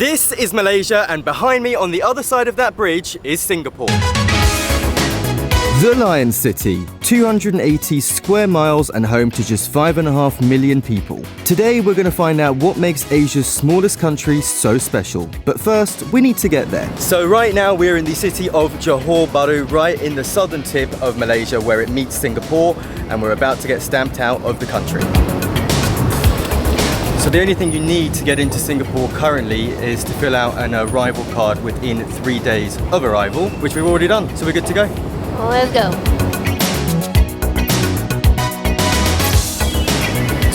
This is Malaysia, and behind me on the other side of that bridge is Singapore. The Lion City, 280 square miles and home to just 5.5 million people. Today we're going to find out what makes Asia's smallest country so special. But first, we need to get there. So right now we're in the city of Johor Bahru, right in the southern tip of Malaysia where it meets Singapore, and we're about to get stamped out of the country. So the only thing you need to get into Singapore currently is to fill out an arrival card within 3 days of arrival, which we've already done, so we're good to go. Let's go.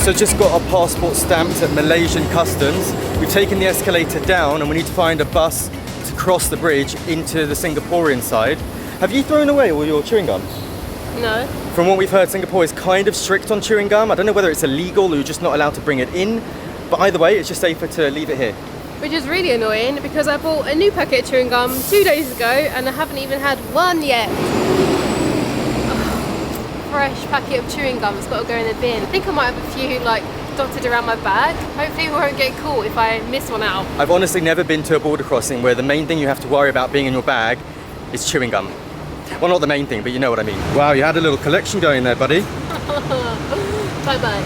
So just got our passport stamped at Malaysian Customs. We've taken the escalator down and we need to find a bus to cross the bridge into the Singaporean side. Have you thrown away all your chewing gum? No. From what we've heard, Singapore is kind of strict on chewing gum. I don't know whether it's illegal or you're just not allowed to bring it in, but either way, it's just safer to leave it here. Which is really annoying because I bought a new packet of chewing gum 2 days ago and I haven't even had one yet. Fresh packet of chewing gum, it's got to go in the bin. I think I might have a few like dotted around my bag. Hopefully we won't get caught if I miss one out. I've honestly never been to a border crossing where the main thing you have to worry about being in your bag is chewing gum. Well, not the main thing, but you know what I mean. Wow, you had a little collection going there, buddy. Bye-bye.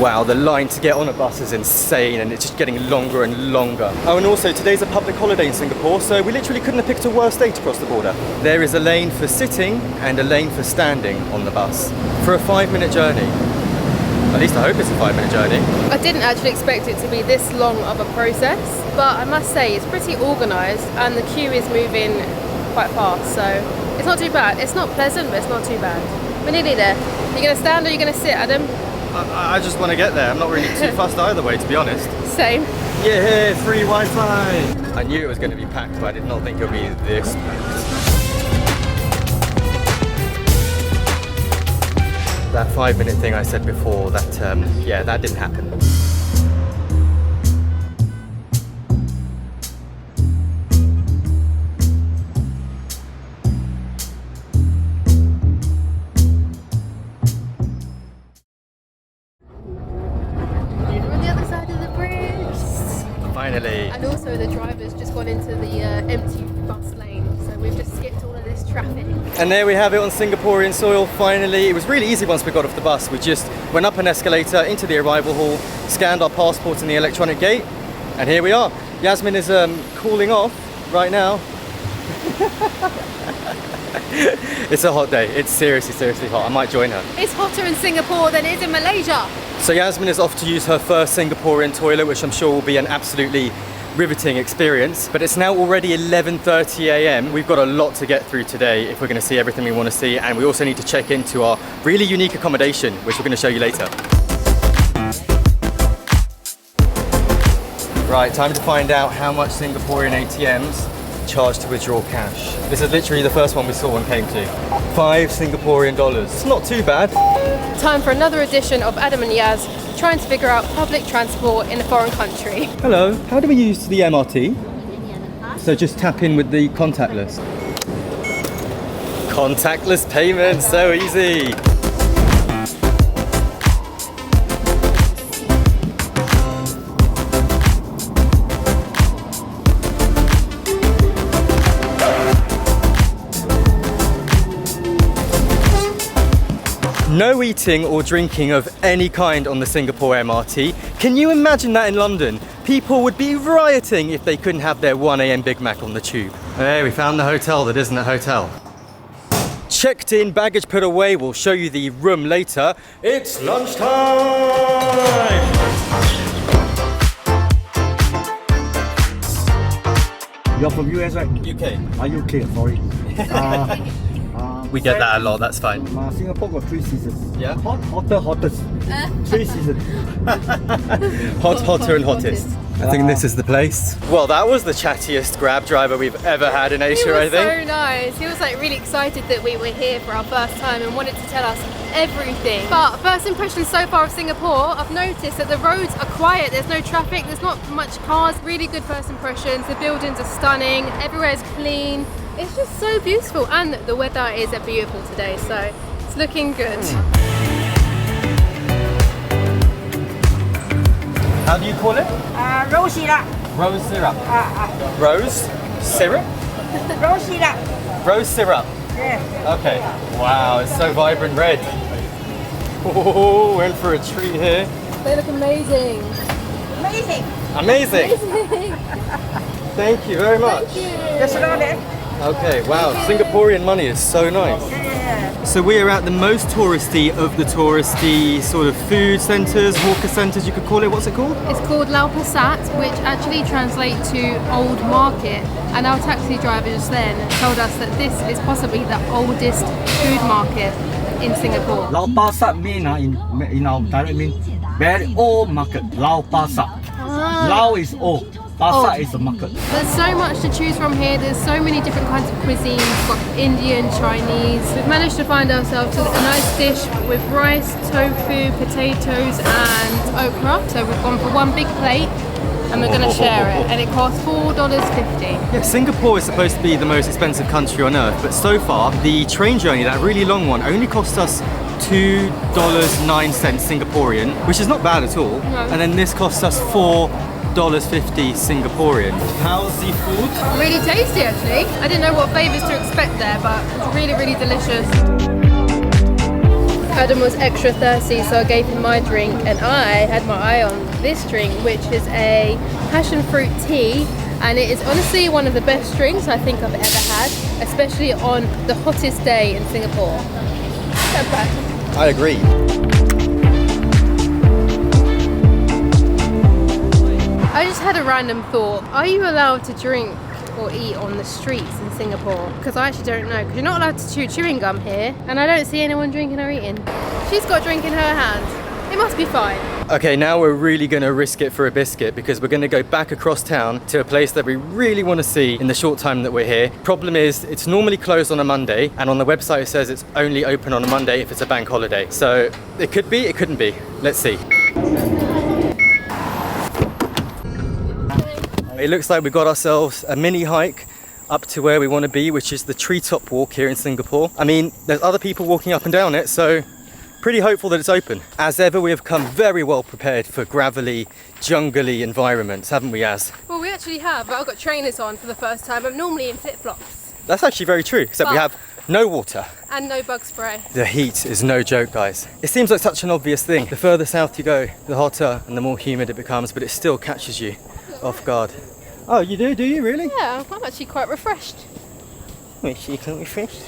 Wow, the line to get on a bus is insane and it's just getting longer and longer. Oh, and also today's a public holiday in Singapore, so we literally couldn't have picked a worse day to cross the border. There is a lane for sitting and a lane for standing on the bus for a 5-minute journey. At least I hope it's a 5-minute journey. I didn't actually expect it to be this long of a process, but I must say it's pretty organised and the queue is moving quite fast, so it's not too bad. It's not pleasant, but it's not too bad. We're nearly there. Are you going to stand or are you going to sit, Adam? I just want to get there. I'm not really too fussed either way, to be honest. Same. Yeah, free Wi-Fi! I knew it was going to be packed, but I did not think it would be this packed. That 5-minute thing I said before, that didn't happen. Finally. And also the driver's just gone into the empty bus lane, so we've just skipped all of this traffic. And there we have it on Singaporean soil, finally. It was really easy once we got off the bus. We just went up an escalator into the arrival hall, scanned our passports in the electronic gate, and here we are. Yasmin is cooling off right now. It's a hot day. It's seriously hot. I might join her. It's hotter in Singapore than it is in Malaysia. So Yasmin is off to use her first Singaporean toilet, which I'm sure will be an absolutely riveting experience. But it's now already 11:30 a.m. We've got a lot to get through today if we're going to see everything we want to see, and we also need to check into our really unique accommodation, which we're going to show you later. Right, time to find out how much Singaporean ATMs charge to withdraw cash. This is literally the first one we saw and came to. 5 Singaporean dollars. It's not too bad. Time for another edition of Adam and Yaz trying to figure out public transport in a foreign country. Hello, how do we use the MRT? So just tap in with the contactless. Contactless payment, so easy. No eating or drinking of any kind on the Singapore MRT. Can you imagine that in London? People would be rioting if they couldn't have their 1 a.m. Big Mac on the tube. Hey, we found the hotel that isn't a hotel. Checked in, baggage put away. We'll show you the room later. It's lunchtime! You're from US, right? UK. UK, sorry. We get that a lot, that's fine. Singapore got 3 seasons. Yeah? Hot, hotter, hottest. 3 seasons. Hot, hotter and hottest. I think this is the place. Well, that was the chattiest Grab driver we've ever had in Asia, I think. He was so nice. He was like really excited that we were here for our first time and wanted to tell us everything. But first impressions so far of Singapore, I've noticed that the roads are quiet. There's no traffic, there's not much cars. Really good first impressions. The buildings are stunning. Everywhere is clean. It's just so beautiful, and the weather is beautiful today, so it's looking good. How do you call it? Rose syrup. Rose syrup. Rose syrup? Rose syrup. Rose syrup. Yeah. Okay. Wow, it's so vibrant red. Oh, we're in for a treat here. They look amazing. Amazing. Amazing. Thank you very much. That's all it. Okay, wow, Singaporean money is so nice. Yeah. So we are at the most touristy of the touristy sort of food centres, hawker centres you could call it. What's it called? It's called Lau Pasat, which actually translates to old market. And our taxi driver just then told us that this is possibly the oldest food market in Singapore. Lau Pa Sat mean in our dialect mean very old market. Lau Pa Sat. Lau is old. Pa Sat is the market. There's so much to choose from here. There's so many different kinds of cuisines. We've got Indian, Chinese. We've managed to find ourselves a nice dish with rice, tofu, potatoes and okra. So we've gone for one big plate and we're going to share it. And it costs $4.50. Yeah, Singapore is supposed to be the most expensive country on earth, but so far the train journey, that really long one, only cost us $2.09 Singaporean, which is not bad at all. No. And then this costs us $4.50 Singaporean. How's the food? Really tasty actually. I didn't know what flavours to expect there, but it's really, really delicious. Adam was extra thirsty, so I gave him my drink, and I had my eye on this drink, which is a passion fruit tea, and it is honestly one of the best drinks I think I've ever had, especially on the hottest day in Singapore. Not bad. I agree. I just had a random thought. Are you allowed to drink or eat on the streets in Singapore? Because I actually don't know, because you're not allowed to chew chewing gum here, and I don't see anyone drinking or eating. She's got a drink in her hand. It must be fine. Okay, now we're really going to risk it for a biscuit because we're going to go back across town to a place that we really want to see in the short time that we're here. Problem is, it's normally closed on a Monday, and on the website it says it's only open on a Monday if it's a bank holiday. So it could be, it couldn't be. Let's see. It looks like we got ourselves a mini hike up to where we want to be, which is the Treetop Walk here in Singapore. I mean, there's other people walking up and down it, so pretty hopeful that it's open. As ever, we have come very well prepared for gravelly, jungly environments, haven't we, Az? Well, we actually have, but I've got trainers on for the first time. I'm normally in flip-flops. That's actually very true, except we But- have no water. And no bug spray. The heat is no joke, guys. It seems like such an obvious thing. The further south you go, the hotter and the more humid it becomes, but it still catches you off guard. Oh, you do you really? Yeah, I'm actually quite refreshed. Wait, you can't refresh.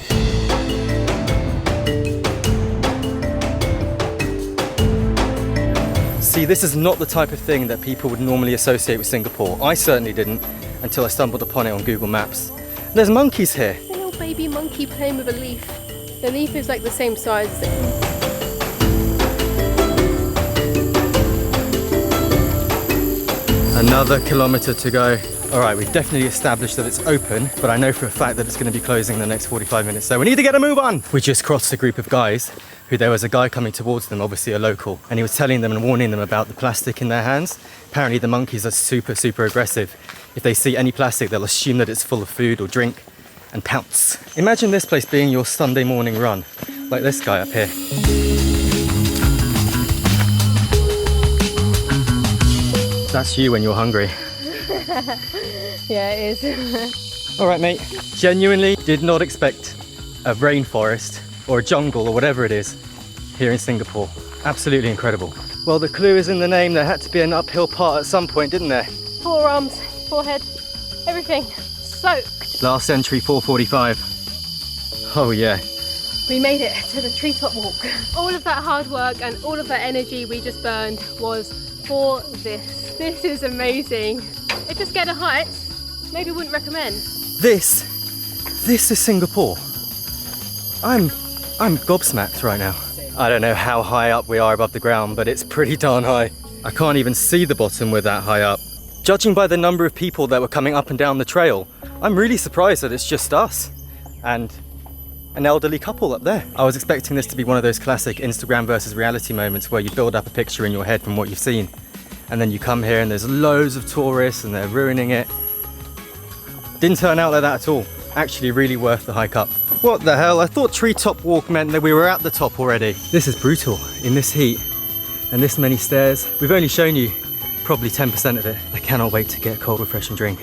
See, this is not the type of thing that people would normally associate with Singapore. I certainly didn't until I stumbled upon it on Google Maps. There's monkeys here. A little baby monkey playing with a leaf. The leaf is like the same size as it. Another kilometre to go. All right, we've definitely established that it's open, but I know for a fact that it's going to be closing in the next 45 minutes, so we need to get a move on. We just crossed a group of guys who there was a guy coming towards them, obviously a local, and he was telling them and warning them about the plastic in their hands. Apparently the monkeys are super aggressive. If they see any plastic, they'll assume that it's full of food or drink and pounce. Imagine this place being your Sunday morning run, like this guy up here. That's you when you're hungry. Yeah, it is. All right, mate. Genuinely did not expect a rainforest or a jungle or whatever it is here in Singapore. Absolutely incredible. Well, the clue is in the name. There had to be an uphill part at some point, didn't there? Forearms, forehead, everything soaked. Last entry, 4:45. Oh yeah. We made it to the Treetop Walk. All of that hard work and all of that energy we just burned was for this. This is amazing. If you're scared of heights, maybe wouldn't recommend. This is Singapore. I'm gobsmacked right now. I don't know how high up we are above the ground, but it's pretty darn high. I can't even see the bottom, we're that high up. Judging by the number of people that were coming up and down the trail, I'm really surprised that it's just us and an elderly couple up there. I was expecting this to be one of those classic Instagram versus reality moments where you build up a picture in your head from what you've seen, and then you come here and there's loads of tourists and they're ruining it. Didn't turn out like that at all. Actually really worth the hike up. What the hell? I thought Treetop Walk meant that we were at the top already. This is brutal in this heat and this many stairs. We've only shown you probably 10% of it. I cannot wait to get a cold, refreshing drink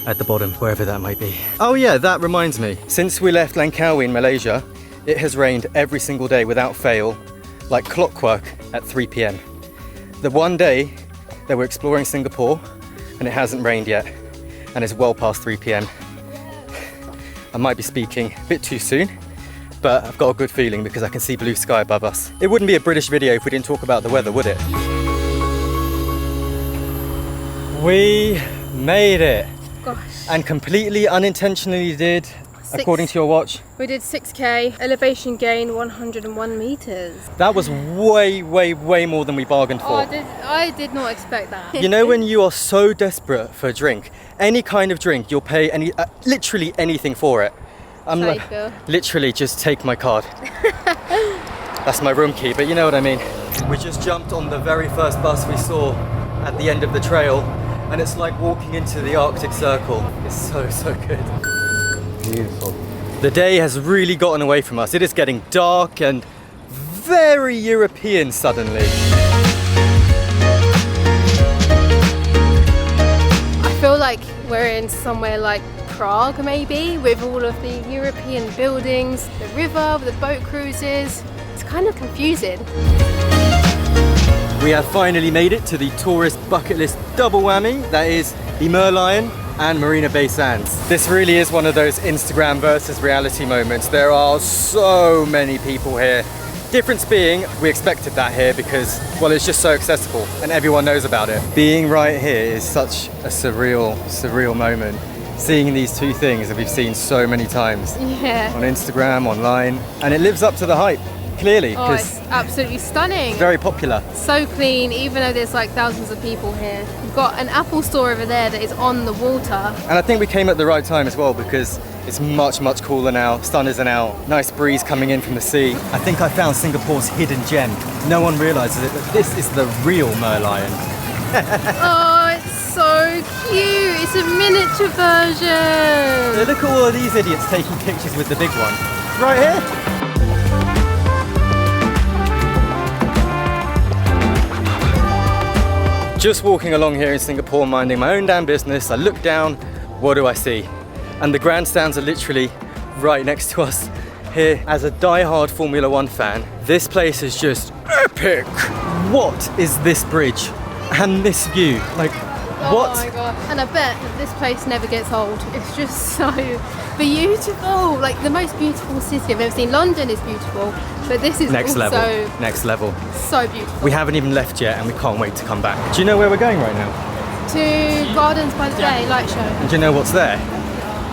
at the bottom, wherever that might be. Oh yeah, that reminds me. Since we left Langkawi in Malaysia, it has rained every single day without fail, like clockwork at 3 p.m. The one day that we're exploring Singapore and it hasn't rained yet, and it's well past 3 p.m. I might be speaking a bit too soon, but I've got a good feeling because I can see blue sky above us. It wouldn't be a British video if we didn't talk about the weather, would it? We made it. Gosh. And completely unintentionally did, according to your watch. We did 6k, elevation gain 101 meters. That was way, way, way more than we bargained for. I did not expect that. You know when you are so desperate for a drink, any kind of drink, you'll pay literally anything for it. I'm How like, you feel? literally just take my card. That's my room key, but you know what I mean. We just jumped on the very first bus we saw at the end of the trail, and it's like walking into the Arctic Circle. It's so, so good. Beautiful. The day has really gotten away from us. It is getting dark and very European suddenly. I feel like we're in somewhere like Prague maybe, with all of the European buildings, the river, the boat cruises. It's kind of confusing. We have finally made it to the tourist bucket list double whammy. That is the Merlion and Marina Bay Sands. This really is one of those Instagram versus reality moments. There are so many people here. Difference being, we expected that here because, well, it's just so accessible and everyone knows about it. Being right here is such a surreal moment. Seeing these two things that we've seen so many times Yeah. on Instagram, online, and it lives up to the hype, clearly, Oh, because it's absolutely stunning. it's very popular. So clean, even though there's like thousands of people here. We've got an Apple store over there that is on the water. And I think we came at the right time as well because it's much, much cooler now. Sun isn't out. Nice breeze coming in from the sea. I think I found Singapore's hidden gem. No one realizes it, but this is the real Merlion. Oh, it's so cute. It's a miniature version. Look at all of these idiots taking pictures with the big one. Right here. Just walking along here in Singapore, minding my own damn business, I look down, what do I see? And the grandstands are literally right next to us here. As a die-hard Formula One fan, this place is just epic. What is this bridge and this view? Like, what? Oh my god. And I bet that this place never gets old. It's just so beautiful. Like the most beautiful city I've ever seen. London is beautiful, but this is Next also level, next level. so beautiful. We haven't even left yet and we can't wait to come back. Do you know where we're going right now? To Gardens by the Bay light show. And do you know what's there?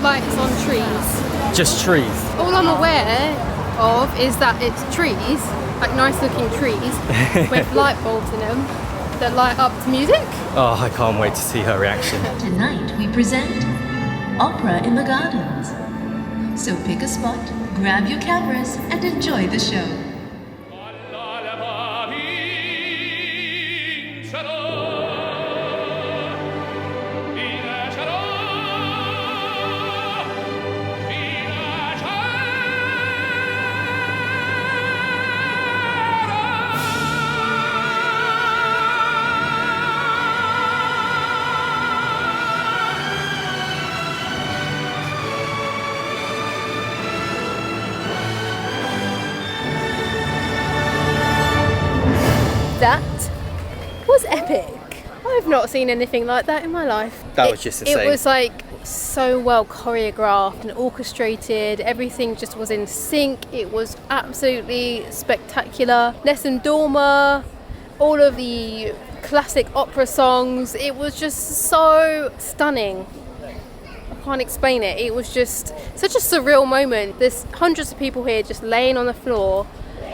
Lights on trees. Just trees. All I'm aware of is that it's trees, like nice looking trees with light bulbs in them that light up to music. Oh, I can't wait to see her reaction. Tonight we present Opera in the Gardens. So pick a spot, grab your cameras, and enjoy the show. That was epic. I've not seen anything like that in my life. That was just insane. It was like so well choreographed and orchestrated. Everything just was in sync. It was absolutely spectacular. Nessun Dorma, all of the classic opera songs. It was just so stunning. I can't explain it. It was just such a surreal moment. There's hundreds of people here just laying on the floor,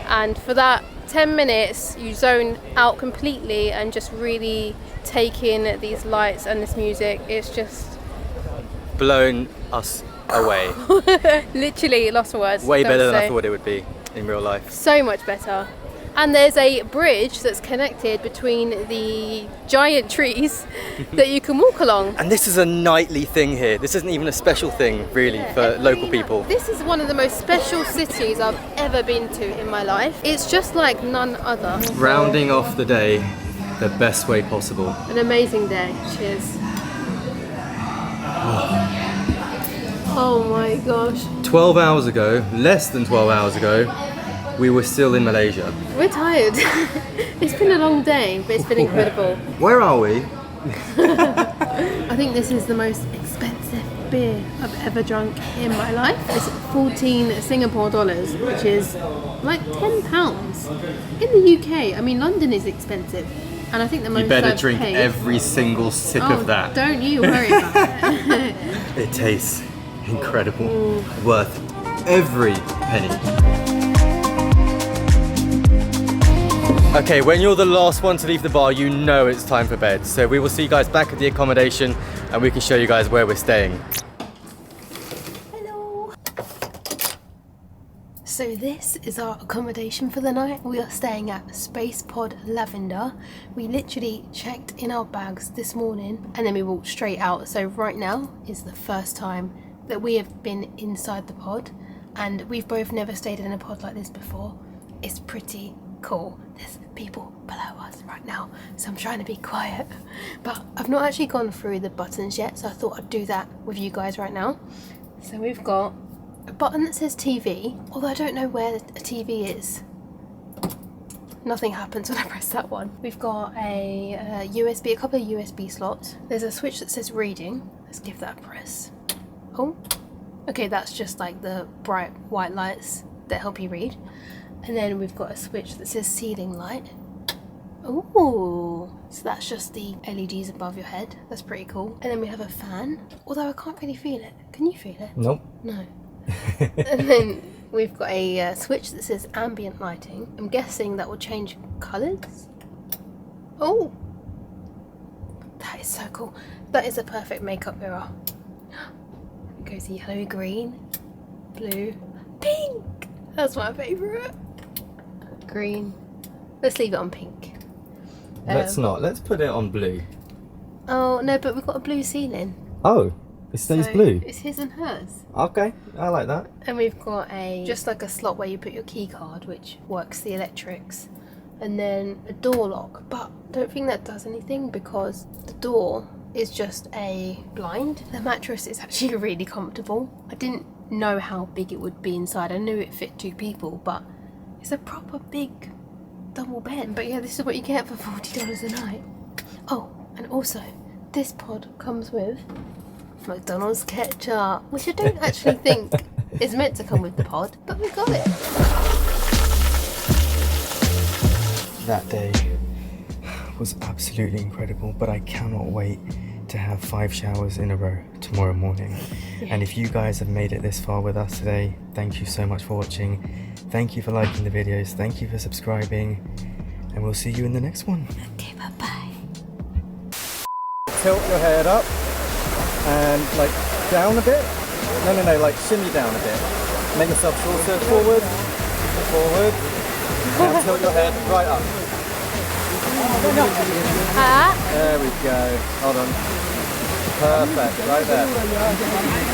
and for that 10 minutes you zone out completely and just really take in these lights and this music. It's just Blown us away. literally lost for words. Way Don't better than I say. thought it would be in real life. So much better. And there's a bridge that's connected between the giant trees that you can walk along. And this is a nightly thing here. This isn't even a special thing, really, for local people. This is one of the most special cities I've ever been to in my life. It's just like none other. Rounding off the day the best way possible. An amazing day. Cheers. Oh my gosh. 12 hours ago, less than 12 hours ago, we were still in Malaysia. We're tired. It's been a long day, but it's been incredible. Where are we? I think this is the most expensive beer I've ever drunk in my life. It's 14 Singapore dollars, which is like £10. In the UK, I mean, London is expensive. And I think the most You better I've drink paid... every single sip of that. Don't you worry about it. It tastes incredible. Worth every penny. Okay, when you're the last one to leave the bar, you know it's time for bed. So we will see you guys back at the accommodation and we can show you guys where we're staying. Hello. So this is our accommodation for the night. We are staying at Space Pod Lavender. We literally checked in our bags this morning and then we walked straight out. So right now is the first time that we have been inside the pod, and we've both never stayed in a pod like this before. It's pretty cool. There's people below us right now, so I'm trying to be quiet, but I've not actually gone through the buttons yet, so I thought I'd do that with you guys right now. So we've got a button that says TV, although I don't know where a TV is. Nothing happens when I press that one. We've got a USB, a couple of USB slots. There's a switch that says reading. Let's give that a press. Oh, okay, that's just like the bright white lights that help you read. And then we've got a switch that says ceiling light. Ooh, so that's just the LEDs above your head. That's pretty cool. And then we have a fan, although I can't really feel it. Can you feel it? Nope. No. And then we've got a switch that says ambient lighting. I'm guessing that will change colours. Oh, that is so cool. That is a perfect makeup mirror. It goes yellow, green, blue, pink. That's my favourite. Green. Let's leave it on pink. Let's not. Let's put it on blue. Oh no, but we've got a blue ceiling. Oh, it stays So blue. It's his and hers. Okay, I like that. And we've got just like a slot where you put your key card, which works the electrics, and then a door lock. But I don't think that does anything because the door is just a blind. The mattress is actually really comfortable. I didn't know how big it would be inside. I knew it fit 2 people, but it's a proper big double bed. But yeah, this is what you get for $40 a night. Oh, and also this pod comes with McDonald's ketchup, which I don't actually think is meant to come with the pod, but we got it. That day was absolutely incredible, but I cannot wait to have 5 showers in a row tomorrow morning. And if you guys have made it this far with us today, thank you so much for watching. Thank you for liking the videos, thank you for subscribing, and we'll see you in the next one. Okay, bye-bye. Tilt your head up and like down a bit. No, like shimmy down a bit. Make yourself shorter. Forward. Now tilt your head right up. There we go. Hold on. Perfect. Right there.